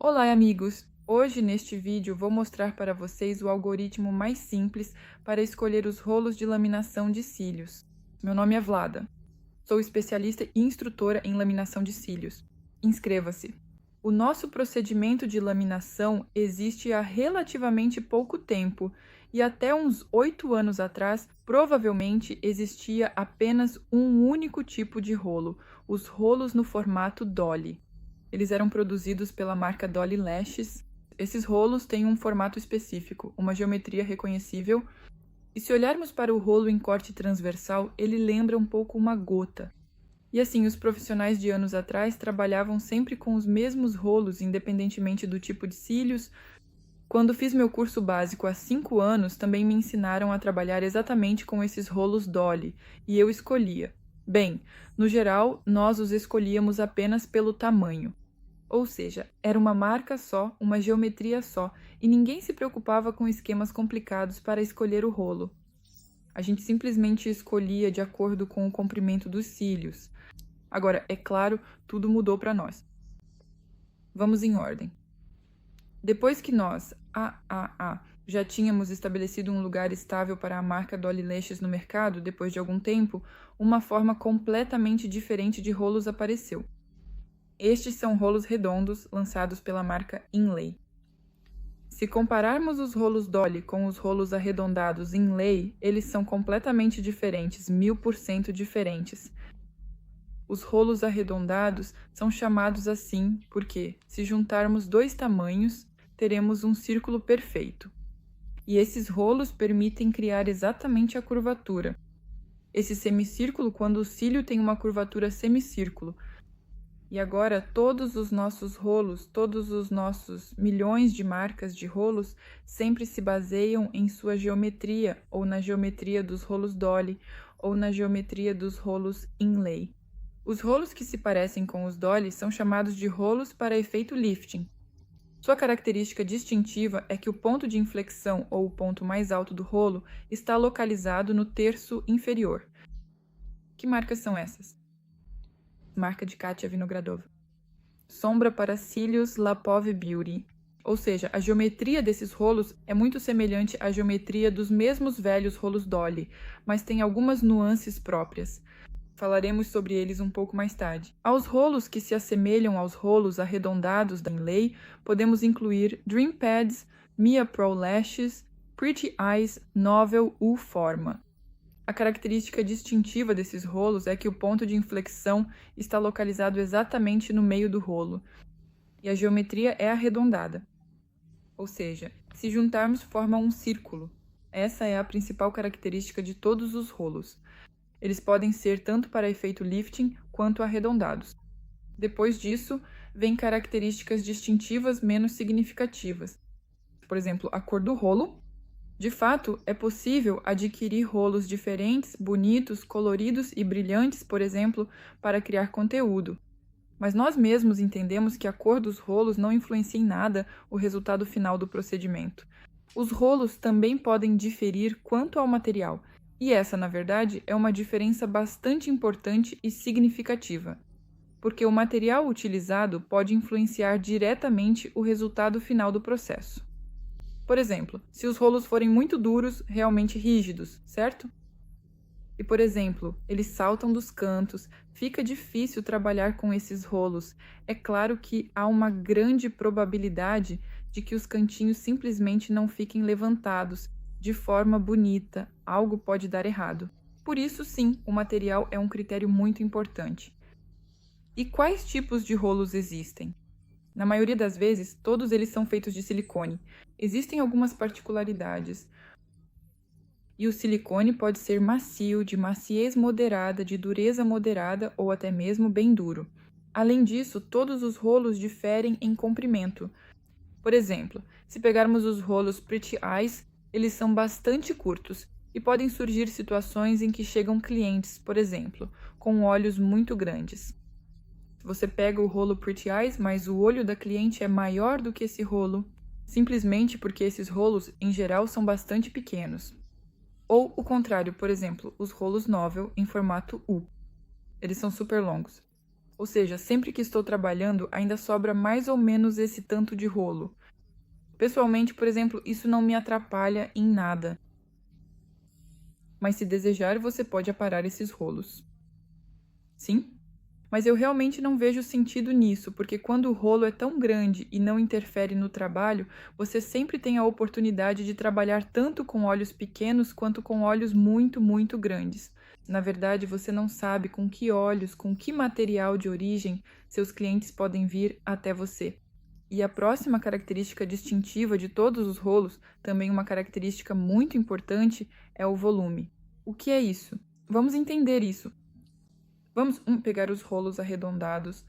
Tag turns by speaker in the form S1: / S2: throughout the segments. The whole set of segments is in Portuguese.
S1: Olá, amigos! Hoje, neste vídeo, vou mostrar para vocês o algoritmo mais simples para escolher os rolos de laminação de cílios. Meu nome é Vlada. Sou especialista e instrutora em laminação de cílios. Inscreva-se! O nosso procedimento de laminação existe há relativamente pouco tempo e até uns 8 anos atrás, provavelmente existia apenas um único tipo de rolo, os rolos no formato Dolly. Eles eram produzidos pela marca Dolly Lashes. Esses rolos têm um formato específico, uma geometria reconhecível, e se olharmos para o rolo em corte transversal, ele lembra um pouco uma gota. E assim, os profissionais de anos atrás trabalhavam sempre com os mesmos rolos, independentemente do tipo de cílios. Quando fiz meu curso básico há 5 anos, também me ensinaram a trabalhar exatamente com esses rolos Dolly, e eu escolhia. Bem, no geral, nós os escolhíamos apenas pelo tamanho. Ou seja, era uma marca só, uma geometria só, e ninguém se preocupava com esquemas complicados para escolher o rolo. A gente simplesmente escolhia de acordo com o comprimento dos cílios. Agora, é claro, tudo mudou para nós. Vamos em ordem. Depois que nós, já tínhamos estabelecido um lugar estável para a marca Dolly Lashes no mercado, depois de algum tempo, uma forma completamente diferente de rolos apareceu. Estes são rolos redondos lançados pela marca Inlay. Se compararmos os rolos Dolly com os rolos arredondados Inlay, eles são completamente diferentes, 1000% diferentes. Os rolos arredondados são chamados assim porque, se juntarmos dois tamanhos, teremos um círculo perfeito. E esses rolos permitem criar exatamente a curvatura. Esse semicírculo quando o cílio tem uma curvatura semicírculo. E agora, todos os nossos rolos, todos os nossos milhões de marcas de rolos, sempre se baseiam em sua geometria, ou na geometria dos rolos Dolly, ou na geometria dos rolos Inlay. Os rolos que se parecem com os Dolly são chamados de rolos para efeito lifting. Sua característica distintiva é que o ponto de inflexão, ou o ponto mais alto do rolo, está localizado no terço inferior. Que marcas são essas? Marca de Katia Vinogradova. Sombra para cílios Lapov Beauty. Ou seja, a geometria desses rolos é muito semelhante à geometria dos mesmos velhos rolos Dolly, mas tem algumas nuances próprias. Falaremos sobre eles um pouco mais tarde. Aos rolos que se assemelham aos rolos arredondados da Inlay, podemos incluir Dream Pads, Mia Pro Lashes, Pretty Eyes, Novel U Forma. A característica distintiva desses rolos é que o ponto de inflexão está localizado exatamente no meio do rolo, e a geometria é arredondada. Ou seja, se juntarmos forma um círculo. Essa é a principal característica de todos os rolos. Eles podem ser tanto para efeito lifting quanto arredondados. Depois disso, vêm características distintivas menos significativas. Por exemplo, a cor do rolo. De fato, é possível adquirir rolos diferentes, bonitos, coloridos e brilhantes, por exemplo, para criar conteúdo. Mas nós mesmos entendemos que a cor dos rolos não influencia em nada o resultado final do procedimento. Os rolos também podem diferir quanto ao material, e essa, na verdade, é uma diferença bastante importante e significativa, porque o material utilizado pode influenciar diretamente o resultado final do processo. Por exemplo, se os rolos forem muito duros, realmente rígidos, certo? E, por exemplo, eles saltam dos cantos, fica difícil trabalhar com esses rolos. É claro que há uma grande probabilidade de que os cantinhos simplesmente não fiquem levantados de forma bonita, algo pode dar errado. Por isso, sim, o material é um critério muito importante. E quais tipos de rolos existem? Na maioria das vezes, todos eles são feitos de silicone. Existem algumas particularidades. E o silicone pode ser macio, de maciez moderada, de dureza moderada ou até mesmo bem duro. Além disso, todos os rolos diferem em comprimento. Por exemplo, se pegarmos os rolos Pretty Eyes, eles são bastante curtos e podem surgir situações em que chegam clientes, por exemplo, com olhos muito grandes. Você pega o rolo Pretty Eyes, mas o olho da cliente é maior do que esse rolo, simplesmente porque esses rolos, em geral, são bastante pequenos. Ou o contrário, por exemplo, os rolos Novel em formato U. Eles são super longos. Ou seja, sempre que estou trabalhando, ainda sobra mais ou menos esse tanto de rolo. Pessoalmente, por exemplo, isso não me atrapalha em nada. Mas se desejar, você pode aparar esses rolos. Sim? Mas eu realmente não vejo sentido nisso, porque quando o rolo é tão grande e não interfere no trabalho, você sempre tem a oportunidade de trabalhar tanto com olhos pequenos quanto com olhos muito, muito grandes. Na verdade, você não sabe com que olhos, com que material de origem seus clientes podem vir até você. E a próxima característica distintiva de todos os rolos, também uma característica muito importante, é o volume. O que é isso? Vamos entender isso. Vamos pegar os rolos arredondados.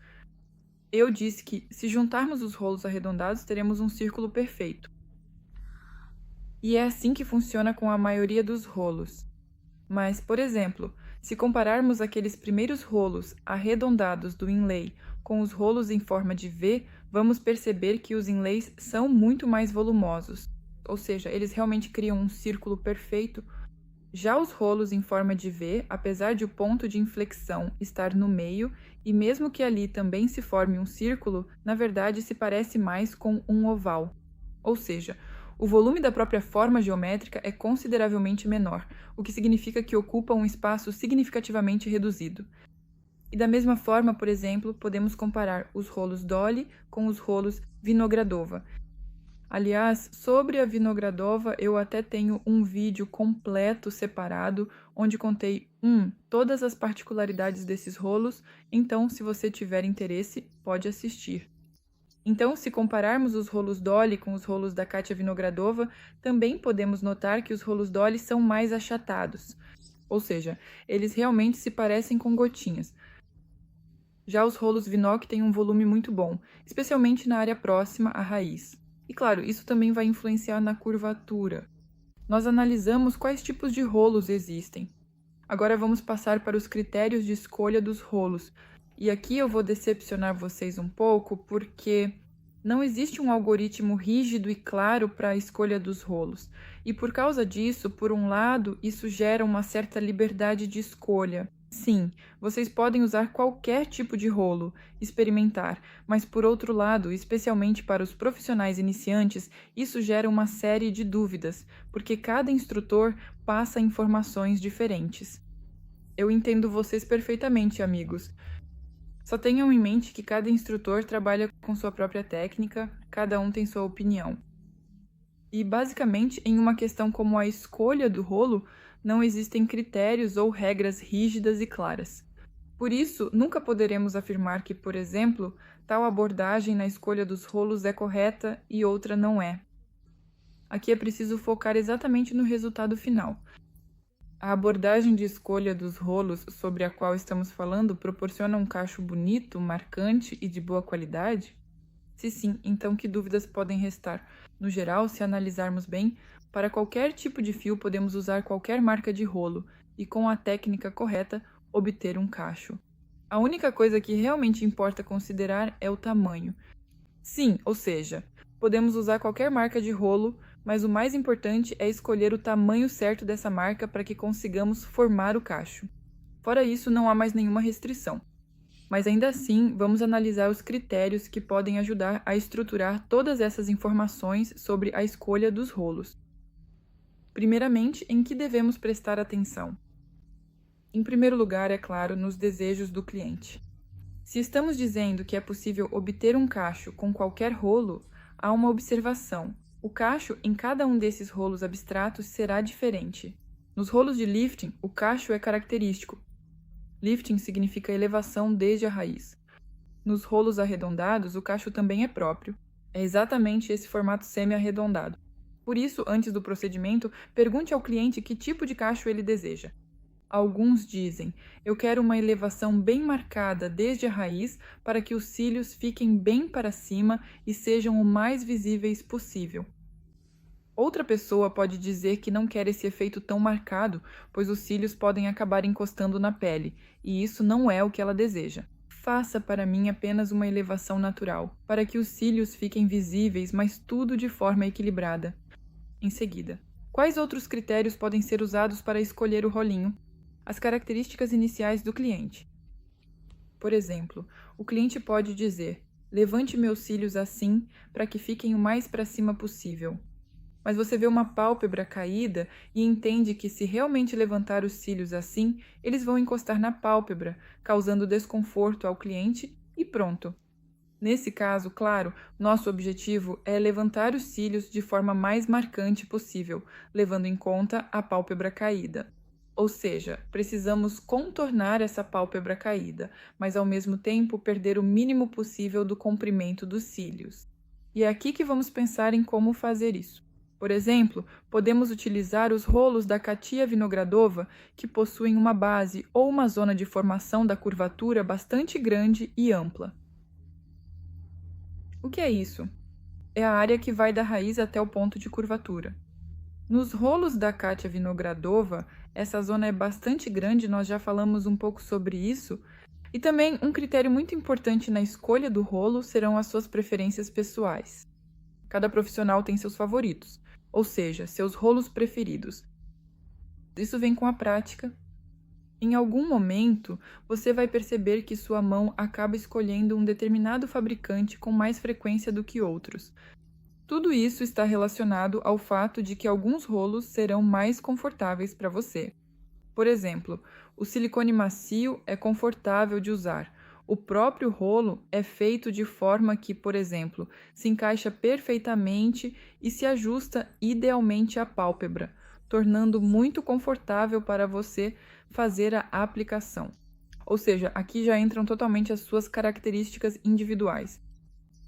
S1: Eu disse que, se juntarmos os rolos arredondados, teremos um círculo perfeito. E é assim que funciona com a maioria dos rolos. Mas, por exemplo, se compararmos aqueles primeiros rolos arredondados do inlay com os rolos em forma de V, vamos perceber que os inlays são muito mais volumosos. Ou seja, eles realmente criam um círculo perfeito. Já os rolos em forma de V, apesar de o ponto de inflexão estar no meio, e mesmo que ali também se forme um círculo, na verdade se parece mais com um oval. Ou seja, o volume da própria forma geométrica é consideravelmente menor, o que significa que ocupa um espaço significativamente reduzido. E da mesma forma, por exemplo, podemos comparar os rolos Dolly com os rolos Vinogradova. Aliás, sobre a Vinogradova, eu até tenho um vídeo completo separado, onde contei todas as particularidades desses rolos, então se você tiver interesse, pode assistir. Então, se compararmos os rolos Dolly com os rolos da Kátia Vinogradova, também podemos notar que os rolos Dolly são mais achatados, ou seja, eles realmente se parecem com gotinhas. Já os rolos Vinoc têm um volume muito bom, especialmente na área próxima à raiz. E claro, isso também vai influenciar na curvatura. Nós analisamos quais tipos de rolos existem. Agora vamos passar para os critérios de escolha dos rolos. E aqui eu vou decepcionar vocês um pouco, porque não existe um algoritmo rígido e claro para a escolha dos rolos. E por causa disso, por um lado, isso gera uma certa liberdade de escolha. Sim, vocês podem usar qualquer tipo de rolo, experimentar, mas por outro lado, especialmente para os profissionais iniciantes, isso gera uma série de dúvidas, porque cada instrutor passa informações diferentes. Eu entendo vocês perfeitamente, amigos. Só tenham em mente que cada instrutor trabalha com sua própria técnica, cada um tem sua opinião. E, basicamente, em uma questão como a escolha do rolo, não existem critérios ou regras rígidas e claras. Por isso, nunca poderemos afirmar que, por exemplo, tal abordagem na escolha dos rolos é correta e outra não é. Aqui é preciso focar exatamente no resultado final. A abordagem de escolha dos rolos sobre a qual estamos falando proporciona um cacho bonito, marcante e de boa qualidade? Se sim, então que dúvidas podem restar? No geral, se analisarmos bem, para qualquer tipo de fio podemos usar qualquer marca de rolo e, com a técnica correta, obter um cacho. A única coisa que realmente importa considerar é o tamanho. Sim, ou seja, podemos usar qualquer marca de rolo, mas o mais importante é escolher o tamanho certo dessa marca para que consigamos formar o cacho. Fora isso, não há mais nenhuma restrição. Mas ainda assim, vamos analisar os critérios que podem ajudar a estruturar todas essas informações sobre a escolha dos rolos. Primeiramente, em que devemos prestar atenção? Em primeiro lugar, é claro, nos desejos do cliente. Se estamos dizendo que é possível obter um cacho com qualquer rolo, há uma observação. O cacho em cada um desses rolos abstratos será diferente. Nos rolos de lifting, o cacho é característico. Lifting significa elevação desde a raiz. Nos rolos arredondados, o cacho também é próprio. É exatamente esse formato semi-arredondado. Por isso, antes do procedimento, pergunte ao cliente que tipo de cacho ele deseja. Alguns dizem, eu quero uma elevação bem marcada desde a raiz para que os cílios fiquem bem para cima e sejam o mais visíveis possível. Outra pessoa pode dizer que não quer esse efeito tão marcado, pois os cílios podem acabar encostando na pele, e isso não é o que ela deseja. Faça para mim apenas uma elevação natural, para que os cílios fiquem visíveis, mas tudo de forma equilibrada. Em seguida, quais outros critérios podem ser usados para escolher o rolinho? As características iniciais do cliente. Por exemplo, o cliente pode dizer: levante meus cílios assim para que fiquem o mais para cima possível. Mas você vê uma pálpebra caída e entende que se realmente levantar os cílios assim, eles vão encostar na pálpebra, causando desconforto ao cliente e pronto. Nesse caso, claro, nosso objetivo é levantar os cílios de forma mais marcante possível, levando em conta a pálpebra caída. Ou seja, precisamos contornar essa pálpebra caída, mas ao mesmo tempo perder o mínimo possível do comprimento dos cílios. E é aqui que vamos pensar em como fazer isso. Por exemplo, podemos utilizar os rolos da Katia Vinogradova, que possuem uma base ou uma zona de formação da curvatura bastante grande e ampla. O que é isso? É a área que vai da raiz até o ponto de curvatura. Nos rolos da Katia Vinogradova, essa zona é bastante grande, nós já falamos um pouco sobre isso. E também um critério muito importante na escolha do rolo serão as suas preferências pessoais. Cada profissional tem seus favoritos, ou seja, seus rolos preferidos. Isso vem com a prática. Em algum momento, você vai perceber que sua mão acaba escolhendo um determinado fabricante com mais frequência do que outros. Tudo isso está relacionado ao fato de que alguns rolos serão mais confortáveis para você. Por exemplo, o silicone macio é confortável de usar. O próprio rolo é feito de forma que, por exemplo, se encaixa perfeitamente e se ajusta idealmente à pálpebra, tornando muito confortável para você fazer a aplicação. Ou seja, aqui já entram totalmente as suas características individuais.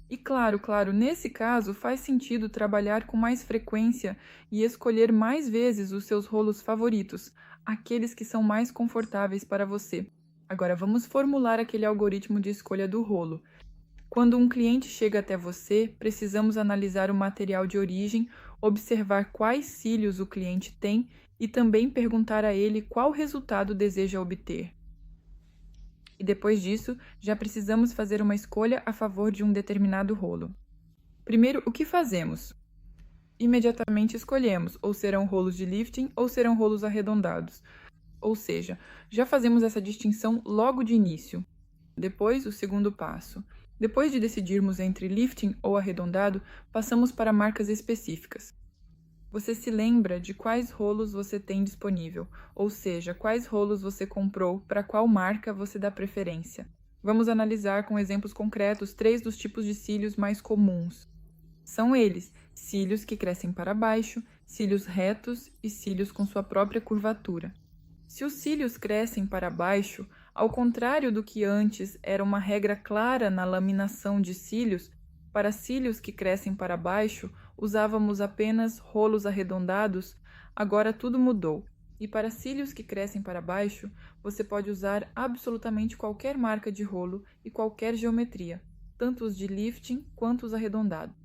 S1: E claro, nesse caso faz sentido trabalhar com mais frequência e escolher mais vezes os seus rolos favoritos, aqueles que são mais confortáveis para você. Agora vamos formular aquele algoritmo de escolha do rolo. Quando um cliente chega até você, precisamos analisar o material de origem, observar quais cílios o cliente tem e também perguntar a ele qual resultado deseja obter. E depois disso, já precisamos fazer uma escolha a favor de um determinado rolo. Primeiro, o que fazemos? Imediatamente escolhemos, ou serão rolos de lifting ou serão rolos arredondados. Ou seja, já fazemos essa distinção logo de início. Depois, o segundo passo. Depois de decidirmos entre lifting ou arredondado, passamos para marcas específicas. Você se lembra de quais rolos você tem disponível, ou seja, quais rolos você comprou, para qual marca você dá preferência. Vamos analisar com exemplos concretos 3 dos tipos de cílios mais comuns. São eles: cílios que crescem para baixo, cílios retos e cílios com sua própria curvatura. Se os cílios crescem para baixo, ao contrário do que antes era uma regra clara na laminação de cílios, para cílios que crescem para baixo, usávamos apenas rolos arredondados, agora tudo mudou. E para cílios que crescem para baixo, você pode usar absolutamente qualquer marca de rolo e qualquer geometria, tanto os de lifting quanto os arredondados.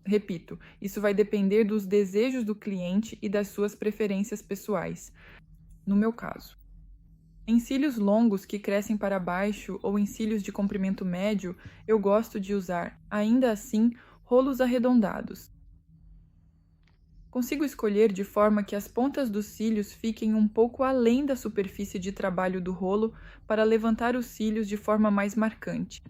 S1: Repito, isso vai depender dos desejos do cliente e das suas preferências pessoais. No meu caso, em cílios longos que crescem para baixo ou em cílios de comprimento médio, eu gosto de usar, ainda assim, rolos arredondados. Consigo escolher de forma que as pontas dos cílios fiquem um pouco além da superfície de trabalho do rolo para levantar os cílios de forma mais marcante.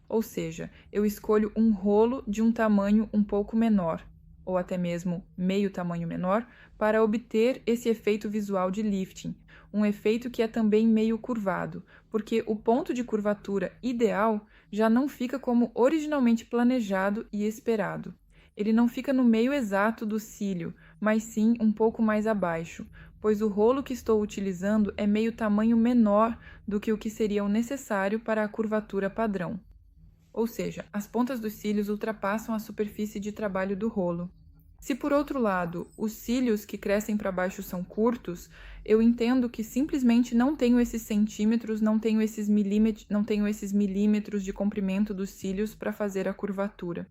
S1: Ou seja, eu escolho um rolo de um tamanho um pouco menor, ou até mesmo meio tamanho menor, para obter esse efeito visual de lifting, um efeito que é também meio curvado, porque o ponto de curvatura ideal já não fica como originalmente planejado e esperado. Ele não fica no meio exato do cílio, mas sim um pouco mais abaixo, pois o rolo que estou utilizando é meio tamanho menor do que o que seria o necessário para a curvatura padrão. Ou seja, as pontas dos cílios ultrapassam a superfície de trabalho do rolo. Se, por outro lado, os cílios que crescem para baixo são curtos, eu entendo que simplesmente não tenho esses centímetros, não tenho esses milímetros de comprimento dos cílios para fazer a curvatura.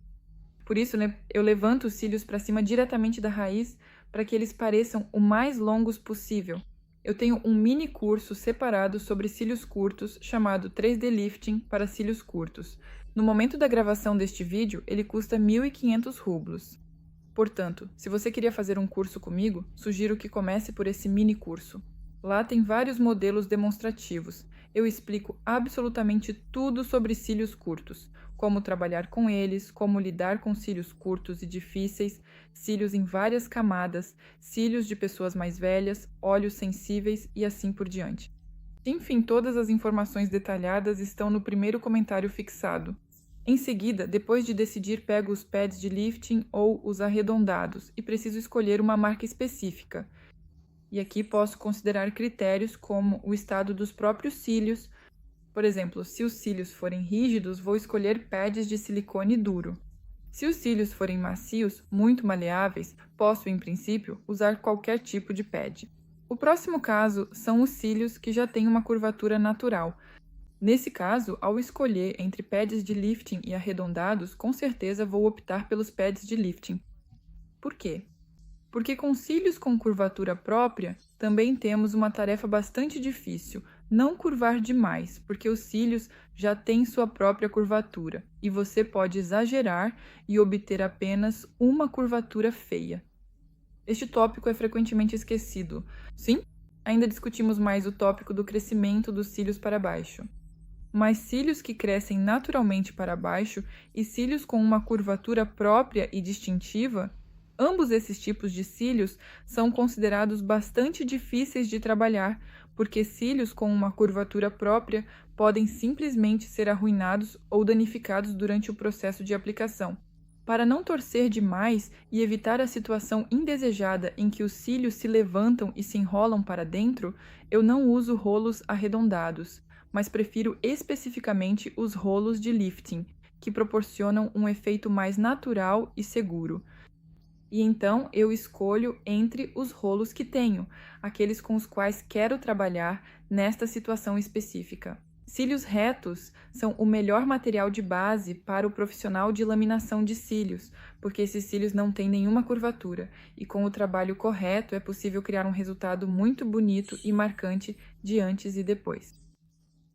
S1: Por isso, eu levanto os cílios para cima diretamente da raiz para que eles pareçam o mais longos possível. Eu tenho um mini curso separado sobre cílios curtos chamado 3D Lifting para cílios curtos. No momento da gravação deste vídeo, ele custa 1.500 rublos. Portanto, se você queria fazer um curso comigo, sugiro que comece por esse mini curso. Lá tem vários modelos demonstrativos. eu explico absolutamente tudo sobre cílios curtos, como trabalhar com eles, como lidar com cílios curtos e difíceis, cílios em várias camadas, cílios de pessoas mais velhas, olhos sensíveis e assim por diante. Enfim, todas as informações detalhadas estão no primeiro comentário fixado. Em seguida, depois de decidir, pego os pads de lifting ou os arredondados e preciso escolher uma marca específica. E aqui posso considerar critérios como o estado dos próprios cílios. Por exemplo, se os cílios forem rígidos, vou escolher pads de silicone duro. Se os cílios forem macios, muito maleáveis, posso, em princípio, usar qualquer tipo de pad. O próximo caso são os cílios que já têm uma curvatura natural. Nesse caso, ao escolher entre pads de lifting e arredondados, com certeza vou optar pelos pads de lifting. Por quê? Porque com cílios com curvatura própria, também temos uma tarefa bastante difícil, não curvar demais, porque os cílios já têm sua própria curvatura, e você pode exagerar e obter apenas uma curvatura feia. Este tópico é frequentemente esquecido. Sim, ainda discutimos mais o tópico do crescimento dos cílios para baixo. Mas cílios que crescem naturalmente para baixo e cílios com uma curvatura própria e distintiva, ambos esses tipos de cílios são considerados bastante difíceis de trabalhar, porque cílios com uma curvatura própria podem simplesmente ser arruinados ou danificados durante o processo de aplicação. Para não torcer demais e evitar a situação indesejada em que os cílios se levantam e se enrolam para dentro, eu não uso rolos arredondados, mas prefiro especificamente os rolos de lifting, que proporcionam um efeito mais natural e seguro. E então eu escolho entre os rolos que tenho, aqueles com os quais quero trabalhar nesta situação específica. Cílios retos são o melhor material de base para o profissional de laminação de cílios, porque esses cílios não têm nenhuma curvatura, e com o trabalho correto é possível criar um resultado muito bonito e marcante de antes e depois.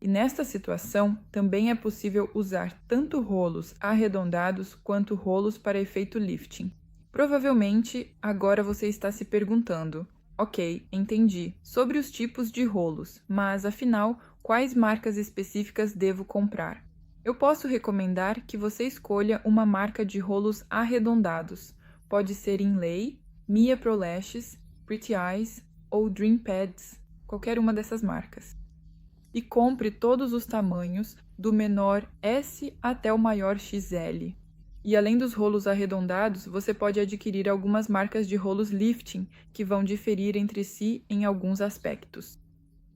S1: E nesta situação, também é possível usar tanto rolos arredondados quanto rolos para efeito lifting. Provavelmente, agora você está se perguntando: ok, entendi, sobre os tipos de rolos, mas afinal, quais marcas específicas devo comprar? Eu posso recomendar que você escolha uma marca de rolos arredondados. Pode ser Inlay, Mia Pro Lashes, Pretty Eyes ou Dream Pads, qualquer uma dessas marcas. E compre todos os tamanhos, do menor S até o maior XL. E além dos rolos arredondados, você pode adquirir algumas marcas de rolos lifting, que vão diferir entre si em alguns aspectos.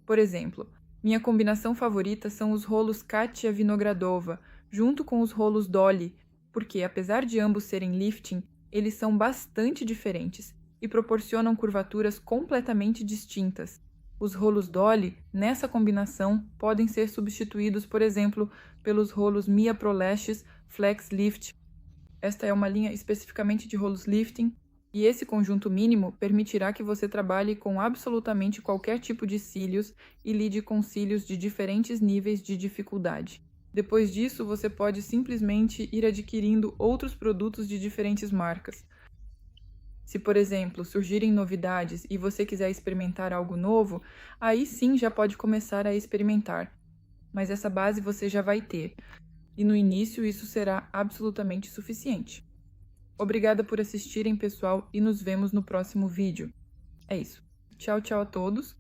S1: Por exemplo, minha combinação favorita são os rolos Katia Vinogradova, junto com os rolos Dolly, porque apesar de ambos serem lifting, eles são bastante diferentes e proporcionam curvaturas completamente distintas. Os rolos Dolly, nessa combinação, podem ser substituídos, por exemplo, pelos rolos Mia Pro Lashes Flex Lift. Esta é uma linha especificamente de rolos lifting, e esse conjunto mínimo permitirá que você trabalhe com absolutamente qualquer tipo de cílios e lide com cílios de diferentes níveis de dificuldade. Depois disso, você pode simplesmente ir adquirindo outros produtos de diferentes marcas. Se, por exemplo, surgirem novidades e você quiser experimentar algo novo, aí sim já pode começar a experimentar. Mas essa base você já vai ter. E no início isso será absolutamente suficiente. Obrigada por assistirem, pessoal, e nos vemos no próximo vídeo. É isso. Tchau, tchau a todos.